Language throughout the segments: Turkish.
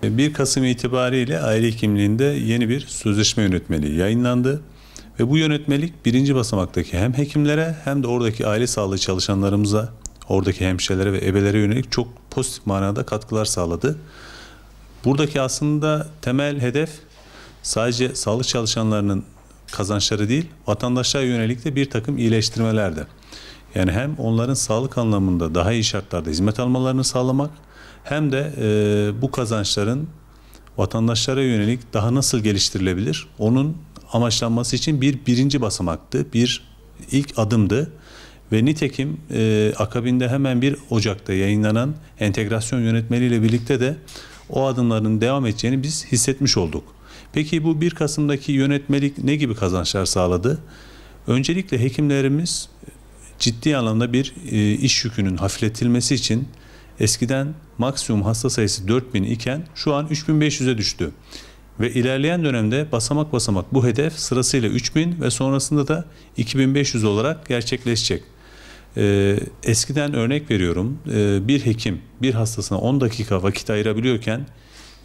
1 Kasım itibariyle aile hekimliğinde yeni bir sözleşme yönetmeliği yayınlandı. Ve bu yönetmelik birinci basamaktaki hem hekimlere hem de oradaki aile sağlığı çalışanlarımıza, oradaki hemşirelere ve ebelere yönelik çok pozitif manada katkılar sağladı. Buradaki aslında temel hedef sadece sağlık çalışanlarının kazançları değil, vatandaşlara yönelik de bir takım iyileştirmelerdi. Yani hem onların sağlık anlamında daha iyi şartlarda hizmet almalarını sağlamak, hem de bu kazançların vatandaşlara yönelik daha nasıl geliştirilebilir, onun amaçlanması için birinci basamaktı, bir ilk adımdı. Ve nitekim akabinde hemen 1 Ocak'ta yayınlanan entegrasyon yönetmeliği ile birlikte de o adımların devam edeceğini biz hissetmiş olduk. Peki bu 1 Kasım'daki yönetmelik ne gibi kazançlar sağladı? Öncelikle hekimlerimiz ciddi anlamda bir iş yükünün hafifletilmesi için eskiden maksimum hasta sayısı 4000 iken şu an 3500'e düştü. Ve ilerleyen dönemde basamak basamak bu hedef sırasıyla 3000 ve sonrasında da 2500 olarak gerçekleşecek. Eskiden örnek veriyorum, bir hekim bir hastasına 10 dakika vakit ayırabiliyorken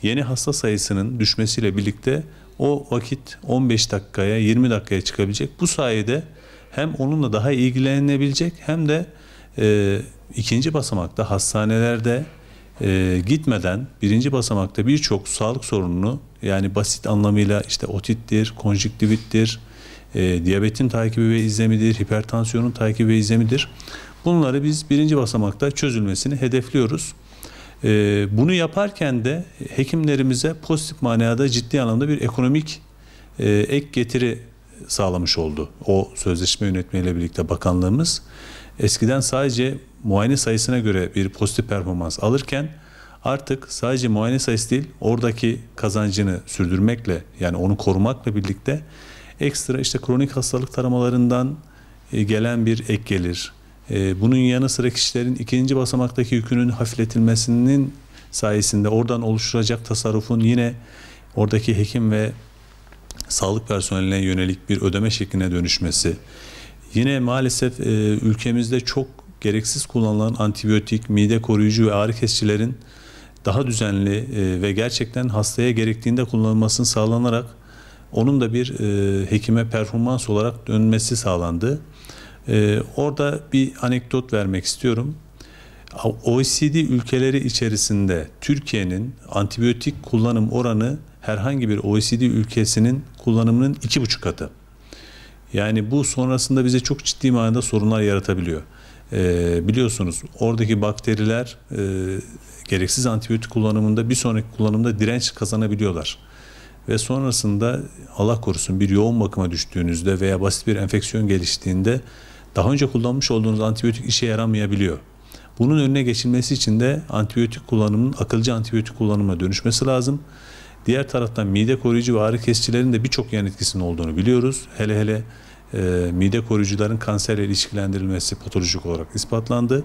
yeni hasta sayısının düşmesiyle birlikte o vakit 15 dakikaya 20 dakikaya çıkabilecek. Bu sayede hem onunla daha ilgilenebilecek hem de ikinci basamakta hastanelerde gitmeden birinci basamakta birçok sağlık sorununu, yani basit anlamıyla işte otittir, konjüktivittir, diyabetin takibi ve izlemidir, hipertansiyonun takibi ve izlemidir. Bunları biz birinci basamakta çözülmesini hedefliyoruz. Bunu yaparken de hekimlerimize pozitif manada ciddi anlamda bir ekonomik ek getiri sağlamış oldu. O sözleşme yönetmeliğiyle birlikte bakanlığımız eskiden sadece muayene sayısına göre bir pozitif performans alırken artık sadece muayene sayısı değil, oradaki kazancını sürdürmekle, yani onu korumakla birlikte ekstra işte kronik hastalık taramalarından gelen bir ek gelir. Bunun yanı sıra kişilerin ikinci basamaktaki yükünün hafifletilmesinin sayesinde oradan oluşturacak tasarrufun yine oradaki hekim ve sağlık personeline yönelik bir ödeme şekline dönüşmesi. Yine maalesef ülkemizde çok gereksiz kullanılan antibiyotik, mide koruyucu ve ağrı kesicilerin daha düzenli ve gerçekten hastaya gerektiğinde kullanılmasını sağlanarak onun da bir hekime performans olarak dönmesi sağlandı. Orada bir anekdot vermek istiyorum. OECD ülkeleri içerisinde Türkiye'nin antibiyotik kullanım oranı herhangi bir OECD ülkesinin kullanımının 2,5 katı. Yani bu sonrasında bize çok ciddi manada sorunlar yaratabiliyor. Biliyorsunuz oradaki bakteriler gereksiz antibiyotik kullanımında bir sonraki kullanımda direnç kazanabiliyorlar. Ve sonrasında Allah korusun bir yoğun bakıma düştüğünüzde veya basit bir enfeksiyon geliştiğinde daha önce kullanmış olduğunuz antibiyotik işe yaramayabiliyor. Bunun önüne geçilmesi için de antibiyotik kullanımının akılcı antibiyotik kullanımına dönüşmesi lazım. Diğer taraftan mide koruyucu ve ağrı kesicilerin de birçok yan etkisinin olduğunu biliyoruz. Hele hele mide koruyucuların kanserle ilişkilendirilmesi patolojik olarak ispatlandı.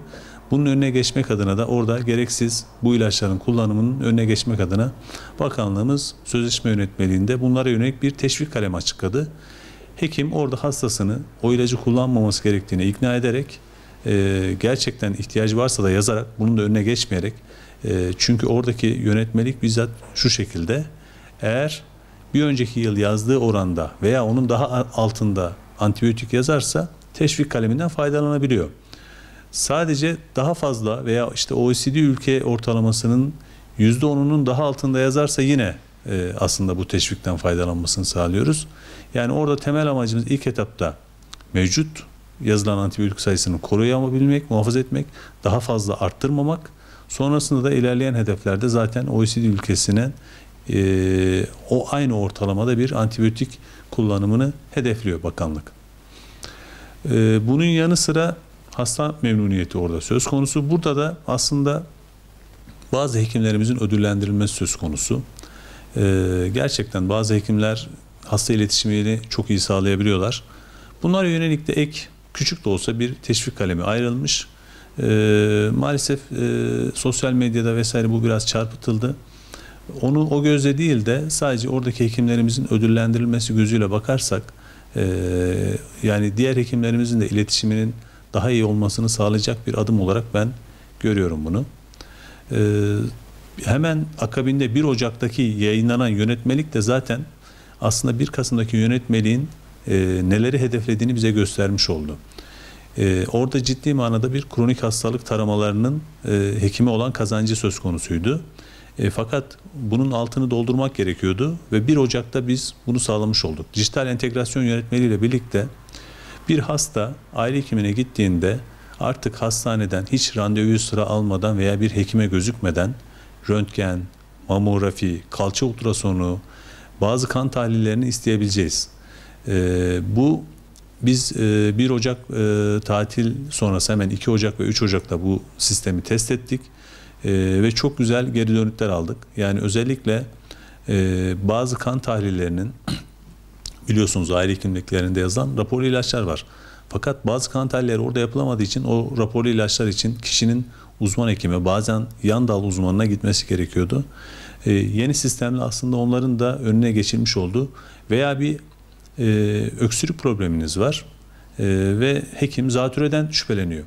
Bunun önüne geçmek adına da orada gereksiz bu ilaçların kullanımının önüne geçmek adına bakanlığımız sözleşme yönetmeliğinde bunlara yönelik bir teşvik kalemi açıkladı. Hekim orada hastasını o ilacı kullanmaması gerektiğine ikna ederek gerçekten ihtiyacı varsa da yazarak bunun da önüne geçmeyerek çünkü oradaki yönetmelik bizzat şu şekilde: eğer bir önceki yıl yazdığı oranda veya onun daha altında antibiyotik yazarsa teşvik kaleminden faydalanabiliyor. Sadece daha fazla veya işte OECD ülke ortalamasının %10'unun daha altında yazarsa yine aslında bu teşvikten faydalanmasını sağlıyoruz. Yani orada temel amacımız ilk etapta mevcut yazılan antibiyotik sayısını koruyabilmek, muhafaza etmek, daha fazla arttırmamak. Sonrasında da ilerleyen hedeflerde zaten OECD ülkesine o aynı ortalamada bir antibiyotik kullanımını hedefliyor bakanlık. Bunun yanı sıra hasta memnuniyeti orada söz konusu. Burada da aslında bazı hekimlerimizin ödüllendirilmesi söz konusu. Gerçekten bazı hekimler hasta iletişimini çok iyi sağlayabiliyorlar. Bunlara yönelik de ek, küçük de olsa bir teşvik kalemi ayrılmış. Maalesef sosyal medyada vesaire bu biraz çarpıtıldı. Onu o gözle değil de sadece oradaki hekimlerimizin ödüllendirilmesi gözüyle bakarsak yani diğer hekimlerimizin de iletişiminin daha iyi olmasını sağlayacak bir adım olarak ben görüyorum bunu. Hemen akabinde 1 Ocak'taki yayınlanan yönetmelik de zaten aslında 1 Kasım'daki yönetmeliğin neleri hedeflediğini bize göstermiş oldu. Orada ciddi manada bir kronik hastalık taramalarının hekime olan kazancı söz konusuydu. Fakat bunun altını doldurmak gerekiyordu ve 1 Ocak'ta biz bunu sağlamış olduk. Dijital entegrasyon yönetmeliğiyle birlikte bir hasta aile hekimine gittiğinde artık hastaneden hiç randevuyu sıra almadan veya bir hekime gözükmeden röntgen, mamografi, kalça ultrasonu, bazı kan tahlillerini isteyebileceğiz. Bu biz 1 Ocak tatil sonrası hemen 2 Ocak ve 3 Ocak'ta bu sistemi test ettik. Ve çok güzel geri dönütler aldık. Yani özellikle bazı kan tahlillerinin biliyorsunuz aile hekimliklerinde yazılan raporlu ilaçlar var. Fakat bazı kan tahlilleri orada yapılamadığı için o raporlu ilaçlar için kişinin uzman hekime, bazen yan dal uzmanına gitmesi gerekiyordu. Yeni sistemle aslında onların da önüne geçilmiş oldu. Veya bir öksürük probleminiz var ve hekim zatürreden şüpheleniyor.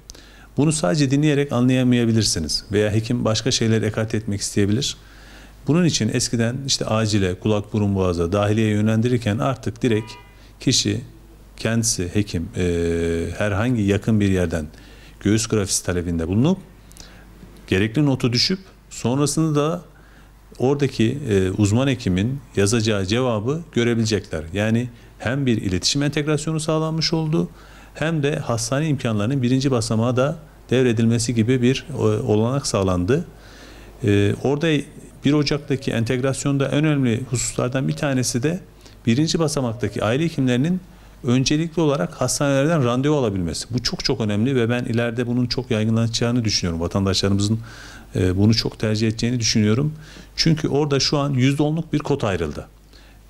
Bunu sadece dinleyerek anlayamayabilirsiniz veya hekim başka şeyleri ekarte etmek isteyebilir. Bunun için eskiden işte acile, kulak, burun, boğaza, dahiliyeye yönlendirirken artık direkt kişi kendisi hekim herhangi yakın bir yerden göğüs grafisi talebinde bulunup gerekli notu düşüp sonrasında da oradaki uzman hekimin yazacağı cevabı görebilecekler. Yani hem bir iletişim entegrasyonu sağlanmış oldu hem de hastane imkanlarının 1. basamağa da devredilmesi gibi bir olanak sağlandı. Orada 1 Ocak'taki entegrasyonda en önemli hususlardan bir tanesi de 1. basamaktaki aile hekimlerinin öncelikli olarak hastanelerden randevu alabilmesi. Bu çok çok önemli ve ben ileride bunun çok yaygınlaşacağını düşünüyorum. Vatandaşlarımızın bunu çok tercih edeceğini düşünüyorum. Çünkü orada şu an %10'luk bir kota ayrıldı.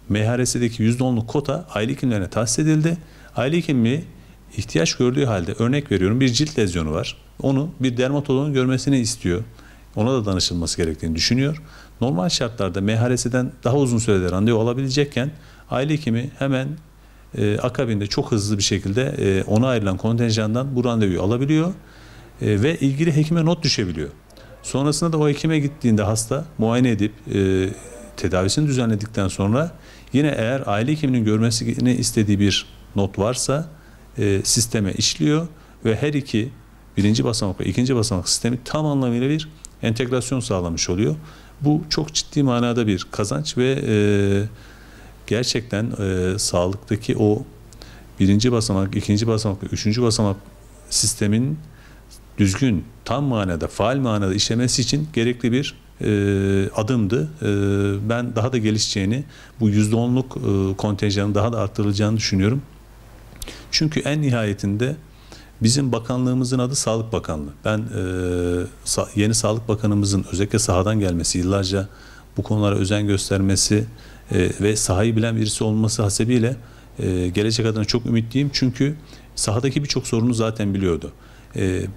MHRS'deki %10'luk kota aile hekimlerine tahsis edildi. Aile hekimliği ihtiyaç gördüğü halde, örnek veriyorum, bir cilt lezyonu var. Onu bir dermatologun görmesini istiyor. Ona da danışılması gerektiğini düşünüyor. Normal şartlarda MHRS'den daha uzun sürede randevu alabilecekken aile hekimi hemen akabinde çok hızlı bir şekilde ona ayrılan kontenjandan bu randevuyu alabiliyor ve ilgili hekime not düşebiliyor. Sonrasında da o hekime gittiğinde hasta muayene edip tedavisini düzenledikten sonra yine eğer aile hekiminin görmesini istediği bir not varsa sisteme işliyor ve her iki 1. basamak ve 2. basamak sistemi tam anlamıyla bir entegrasyon sağlamış oluyor. Bu çok ciddi manada bir kazanç ve gerçekten sağlıktaki o 1. basamak, 2. basamak ve 3. basamak sistemin düzgün, tam manada, faal manada işlemesi için gerekli bir adımdı. Ben daha da gelişeceğini, bu %10'luk kontenjanın daha da arttırılacağını düşünüyorum. Çünkü en nihayetinde bizim bakanlığımızın adı Sağlık Bakanlığı. Ben yeni Sağlık Bakanımızın özellikle sahadan gelmesi, yıllarca bu konulara özen göstermesi ve sahayı bilen birisi olması hasebiyle gelecek adına çok ümitliyim. Çünkü sahadaki birçok sorunu zaten biliyordu.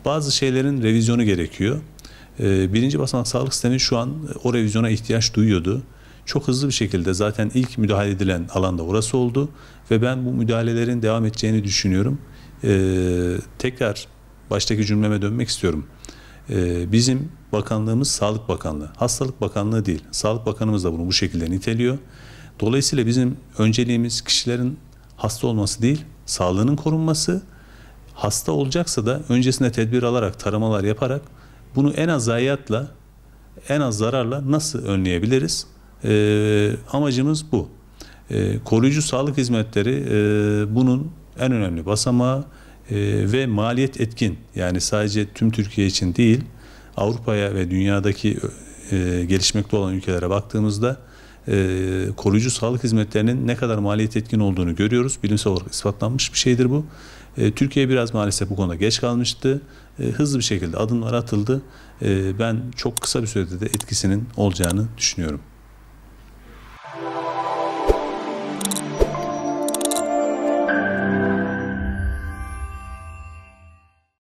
Bazı şeylerin revizyonu gerekiyor. 1. basamak sağlık sistemi şu an o revizyona ihtiyaç duyuyordu. Çok hızlı bir şekilde zaten ilk müdahale edilen alanda orası oldu ve ben bu müdahalelerin devam edeceğini düşünüyorum. Tekrar baştaki cümleme dönmek istiyorum. Bizim bakanlığımız Sağlık Bakanlığı. Hastalık Bakanlığı değil. Sağlık Bakanımız da bunu bu şekilde niteliyor. Dolayısıyla bizim önceliğimiz kişilerin hasta olması değil, sağlığının korunması. Hasta olacaksa da öncesinde tedbir alarak, taramalar yaparak bunu en az zayiatla, en az zararla nasıl önleyebiliriz? Amacımız bu. Koruyucu sağlık hizmetleri bunun en önemli basamağı ve maliyet etkin. Yani sadece tüm Türkiye için değil, Avrupa'ya ve dünyadaki gelişmekte olan ülkelere baktığımızda koruyucu sağlık hizmetlerinin ne kadar maliyet etkin olduğunu görüyoruz. Bilimsel olarak ispatlanmış bir şeydir bu. Türkiye biraz maalesef bu konuda geç kalmıştı. Hızlı bir şekilde adımlar atıldı. Ben çok kısa bir sürede de etkisinin olacağını düşünüyorum.